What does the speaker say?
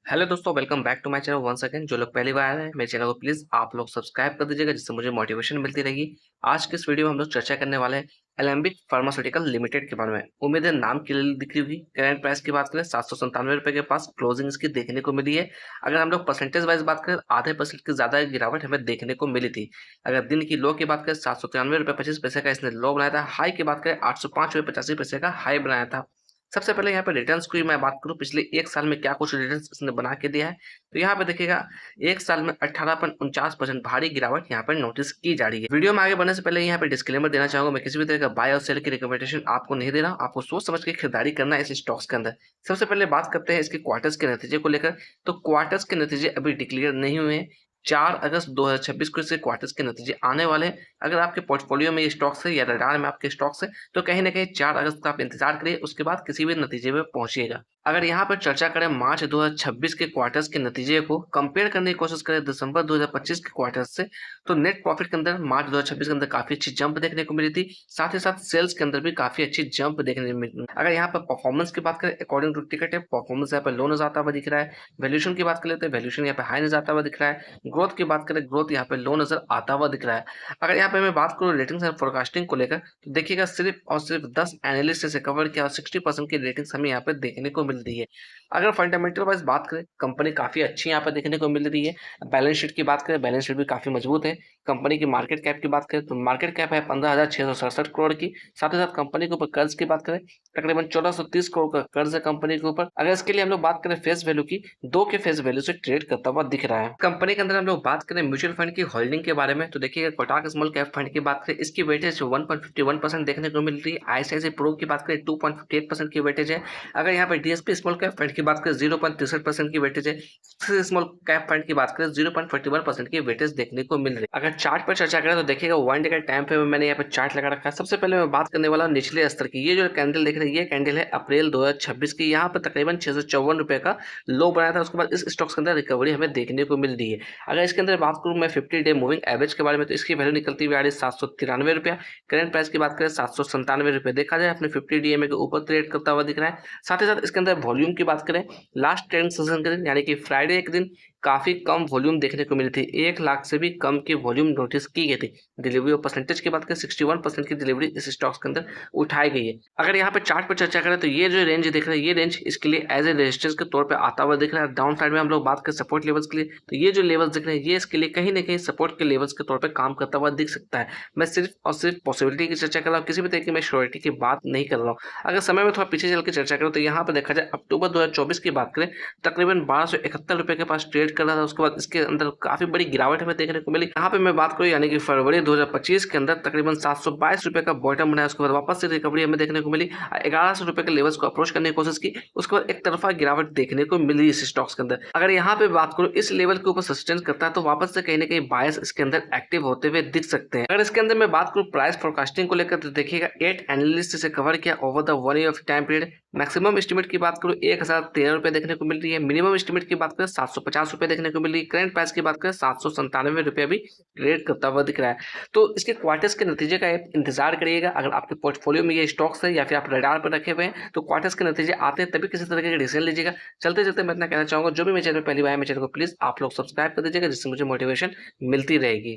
Hello दोस्तों, welcome back to my channel once again. जो लोग पहली बार आए हैं मेरे चैनल को प्लीज़ आप लोग सब्सक्राइब कर दीजिएगा, जिससे मुझे मोटिवेशन मिलती रहेगी। आज के इस वीडियो में हम लोग चर्चा करने वाले हैं एलेम्बिक फार्मास्यूटिकल लिमिटेड के बारे में। उम्मीद है नाम क्लियरली दिख रही होगी। करंट प्राइस की बात करें 797 रुपये के पास क्लोजिंग इसकी देखने को मिली है। अगर हम लोग परसेंटेज वाइज बात करें, आधे परसेंट की ज़्यादा गिरावट हमें देखने को मिली थी। अगर दिन की लो की बात करें, 793 रुपये 25 पैसे का इसने लो बनाया था। हाई की बात करें, 805 रुपये 85 पैसे का हाई बनाया था। सबसे पहले यहाँ पे रिटर्न्स की मैं बात करूँ, पिछले 1 साल में क्या कुछ रिटर्न्स इसने बना के दिया है, तो यहाँ पे देखिएगा 1 साल में 18.49% भारी गिरावट यहाँ पर नोटिस की जा रही है। वीडियो में आगे बढ़ने से पहले यहाँ पे डिस्क्लेमर देना चाहूँगा, मैं किसी भी तरह का बाय और सेल की रिकमेंडेशन आपको नहीं दे रहा हूँ। आपको सोच समझ के खरीदारी करना है इस स्टॉक्स के अंदर। सबसे पहले बात करते हैं इसके क्वार्टर्स के नतीजे को लेकर। तो क्वार्टर्स के नतीजे अभी डिक्लेयर नहीं हुए हैं। 4 अगस्त 2026 को इसके क्वार्टर्स के नतीजे आने वाले हैं। अगर आपके पोर्टफोलियो में ये स्टॉक्स है या रडार में आपके स्टॉक्स है, तो कहीं न कहीं 4 अगस्त का आप इंतज़ार करिए, उसके बाद किसी भी नतीजे पे पहुँचिएगा। अगर यहाँ पर चर्चा करें मार्च 2026 के क्वार्टर्स के नतीजे को कंपेयर करने की कोशिश करें दिसंबर 2025 के क्वार्टर्स से, तो नेट प्रॉफिट के अंदर मार्च 2026 के अंदर काफ़ी अच्छी जंप देखने को मिली थी। साथ ही साथ सेल्स के अंदर भी काफ़ी अच्छी जंप देखने को मिली। अगर यहाँ पर परफॉर्मेंस की बात करें अकॉर्डिंग टू टिकट है, परफॉर्मेंस यहाँ पर लो नज़र आता हुआ दिख रहा है। वैल्यूएशन की बात कर लेते हैं, वैल्यूएशन यहाँ पे हाई नज़र आता हुआ दिख रहा है। ग्रोथ की बात करें, ग्रोथ यहाँ पे लो नज़र आता हुआ दिख रहा है। अगर यहाँ पे मैं बात करूँ रेटिंग्स एंड फोरकास्टिंग को लेकर, तो देखिएगा सिर्फ और सिर्फ 10 एनालिस्ट से कवर किया और 60% की रेटिंग्स हमें यहाँ पे देखने को मिल रही है। अगर फंडामेंटल वाइज बात करें, कंपनी काफ़ी अच्छी यहाँ पे देखने को मिल रही है। बैलेंस शीट की बात करें, बैलेंस शीट भी काफ़ी मजबूत है। कंपनी की मार्केट कैप की बात करें, तो मार्केट कैप है 15,667 करोड़ की। साथ ही साथ कंपनी के ऊपर कर्ज की बात करें, तकरीबन 1430 करोड़ का कर्ज है कंपनी के ऊपर। अगर इसके लिए हम लोग बात करें फेस वैल्यू की, 2 के फेस वैल्यू से ट्रेड करता हुआ दिख रहा है। कंपनी के अंदर हम लोग बात करें म्यूचुअल फंड की होल्डिंग के बारे में, तो देखिए कोटक स्मॉल कैप फंड की बात करें, इसकी वेटेज 1.51% देखने को मिल रही है। आईसीआईसीआई प्रो की बात करें 2.58% की वेटेज है। अगर यहाँ पे डीएसपी स्मॉल कैप फंड की बात करें 0.63% की वेटेज है। स्मॉल कैप फंड की बात करें 0.41% की वेटेज देखने को मिल रही है। अगर चार्ट पर चर्चा करें, तो देखिएगा वन डे का टाइम पे मैंने यहाँ पे चार्ट लगा रखा है। सबसे पहले मैं बात करने वाला हूं निचले स्तर की। ये जो कैंडल देख रहे हैं, ये कैंडल है अप्रैल 2026 की। यहाँ पर तकरीबन 654 रुपए का लो बनाया था। उसके बाद इस स्टॉक्स के अंदर रिकवरी हमें देखने को मिल रही है। अगर इसके अंदर बात करूँ मैं 50 डे मूविंग एवरेज के बारे में, तो इसकी वैल्यू निकलती हुई आ रही है 793 रुपया। करंट प्राइस की बात करें 797 रुपये। देखा जाए अपने 50 डीएमए के ऊपर ट्रेड करता हुआ दिख रहा है। साथ ही साथ इसके अंदर वॉल्यूम की बात करें, लास्ट ट्रेडिंग सेशन के दिन यानी कि फ्राइडे के दिन काफ़ी कम वॉल्यूम देखने को मिली थी। 1 लाख से भी कम की वॉल्यूम नोटिस की गई थी। डिलीवरी और परसेंटेज की बात करें, 61% की डिलीवरी इस स्टॉक्स के अंदर उठाई गई है। अगर यहाँ पे चार्ट पर चर्चा करें, तो ये जो रेंज दिख रहा है, ये रेंज इसके लिए एज ए रेजिस्टेंस के तौर पे आता हुआ दिख रहा है। डाउन साइड में हम लोग बात करें सपोर्ट लेवल्स के लिए, तो ये जो लेवल्स दिख रहे हैं, ये इसके लिए कहीं ना कहीं सपोर्ट के लेवल्स के तौर पर काम करता हुआ दिख सकता है। मैं सिर्फ और सिर्फ पॉसिबिलिटी की चर्चा कर रहा हूँ, किसी भी तरह की मैं श्योरिटी की बात नहीं कर रहा हूँ। अगर समय में थोड़ा पीछे चल के चर्चा करें, तो यहाँ पर देखा जाए अक्टूबर 2024 की बात करें, तकरीबन 1271 रुपये के पास ट्रेड कर रहा था। उसके बाद इसके अंदर काफ़ी बड़ी गिरावट हमें देखने को मिली। यहाँ पे मैं बात करूँ यानी कि फरवरी 2025 के अंदर तकरीबन 722 रुपये का बॉटम बनाया। उसके बाद वापस से रिकवरी हमें देखने को मिली। 1100 रुपये के लेवल्स को अप्रोच करने की कोशिश की। उसके बाद एक तरफा गिरावट देखने को मिली इस स्टॉक्स के अंदर। अगर यहाँ पे बात करूँ इस लेवल के ऊपर सस्टेन करता है, तो वापस से कहीं ना कहीं बायस इसके अंदर एक्टिव होते हुए दिख सकते हैं। अगर इसके अंदर मैं बात करूँ प्राइस फोरकास्टिंग को लेकर, तो देखिएगा 8 एनालिस्ट से कवर किया over the 1 year of time period. Maximum estimate की बात करूँ 1013 रुपये देखने को मिल रही है। मिनिमम एस्टिमेट की बात करें 750 रुपये देखने को मिल रही है। करंट प्राइस की बात करें 797 रुपये भी ट्रेड करता हुआ दिख रहा है। तो इसके क्वार्टर्स के नतीजे का इंतजार करिएगा। अगर आपके पोर्टफोलियो में ये स्टॉक्स है या फिर आप रडार पर रखे हुए हैं, तो क्वार्टर्स के नतीजे आते हैं तभी किसी तरह के डिसीजन लीजिएगा। चलते चलते मैं इतना कहना चाहूँगा, जो भी मेरे चैनल पर पहली बार है, मेरे चैनल को प्लीज़ आप लोग सब्सक्राइब कर दीजिएगा, जिससे मुझे मोटिवेशन मिलती रहेगी।